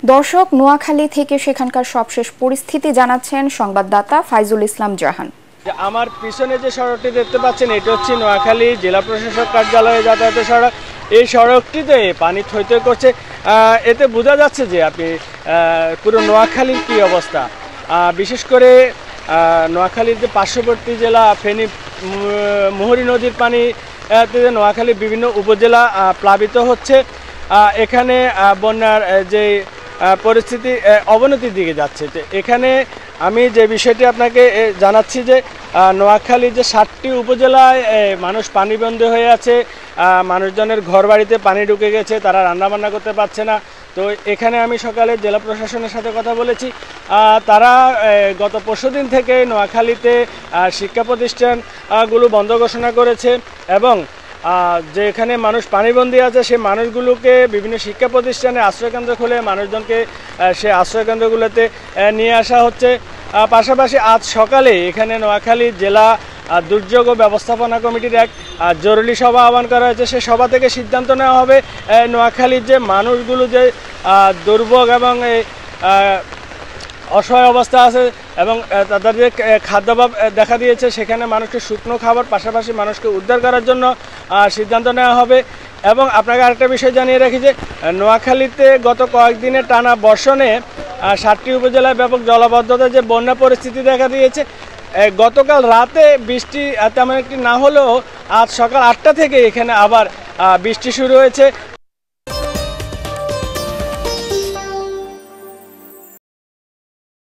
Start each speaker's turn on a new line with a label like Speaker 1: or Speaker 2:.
Speaker 1: দর্শক, নোয়াখালী থেকে সেখানকার সবশেষ পরিস্থিতি জানাচ্ছেন সংবাদদাতা ফাইজুল ইসলাম জাহান।
Speaker 2: আমার পিছনে যে সড়কটি দেখতে পাচ্ছেন এটা হচ্ছে নোয়াখালী জেলা প্রশাসক কার্যালয়ে যাতায়াতের সড়ক। এই সড়কটিতে পানি থই থই করছে। এতে বোঝা যাচ্ছে যে আপনি পুরো নোয়াখালীর কী অবস্থা। বিশেষ করে নোয়াখালীর যে পার্শ্ববর্তী জেলা ফেনী মুহুরী নদীর পানি নোয়াখালীর বিভিন্ন উপজেলা প্লাবিত হচ্ছে। এখানে বন্যার যে পরিস্থিতি অবনতির দিকে যাচ্ছে। এখানে আমি যে বিষয়টি আপনাকে জানাচ্ছি যে নোয়াখালীর যে 7টি উপজেলায় মানুষ পানিবন্দী হয়ে আছে, মানুষজনের ঘর বাড়িতে পানি ঢুকে গেছে, তারা রান্নাবান্না করতে পারছে না। তো এখানে আমি সকালে জেলা প্রশাসনের সাথে কথা বলেছি। তারা গত পরশুদিন থেকে নোয়াখালীতে শিক্ষা প্রতিষ্ঠানগুলো বন্ধ ঘোষণা করেছে এবং যে এখানে মানুষ পানিবন্দী আছে সেই মানুষগুলোকে বিভিন্ন শিক্ষা প্রতিষ্ঠানে আশ্রয়কেন্দ্র খুলে মানুষজনকে সেই আশ্রয়কেন্দ্রগুলোতে নিয়ে আসা হচ্ছে। পাশাপাশি আজ সকালে এখানে নোয়াখালী জেলা দুর্যোগ ব্যবস্থাপনা কমিটির এক জরুরি সভা আহ্বান করা হয়েছে। সেই সভা থেকে সিদ্ধান্ত নেওয়া হবে নোয়াখালীর যে মানুষগুলো যে দুর্ভোগ এবং অসহায় অবস্থা আছে এবং তাদের যে খাদ্যাভাব দেখা দিয়েছে, সেখানে মানুষকে শুকনো খাবার পাশাপাশি মানুষকে উদ্ধার করার জন্য সিদ্ধান্ত নেওয়া হবে। এবং আপনাকে আরেকটা বিষয় জানিয়ে রাখি যে নোয়াখালীতে গত কয়েকদিনের টানা বর্ষণে 7টি উপজেলায় ব্যাপক জলাবদ্ধতা যে বন্যা পরিস্থিতি দেখা দিয়েছে। গতকাল রাতে বৃষ্টি তেমন একটি না হলেও আজ সকাল 8টা থেকে এখানে আবার বৃষ্টি শুরু হয়েছে।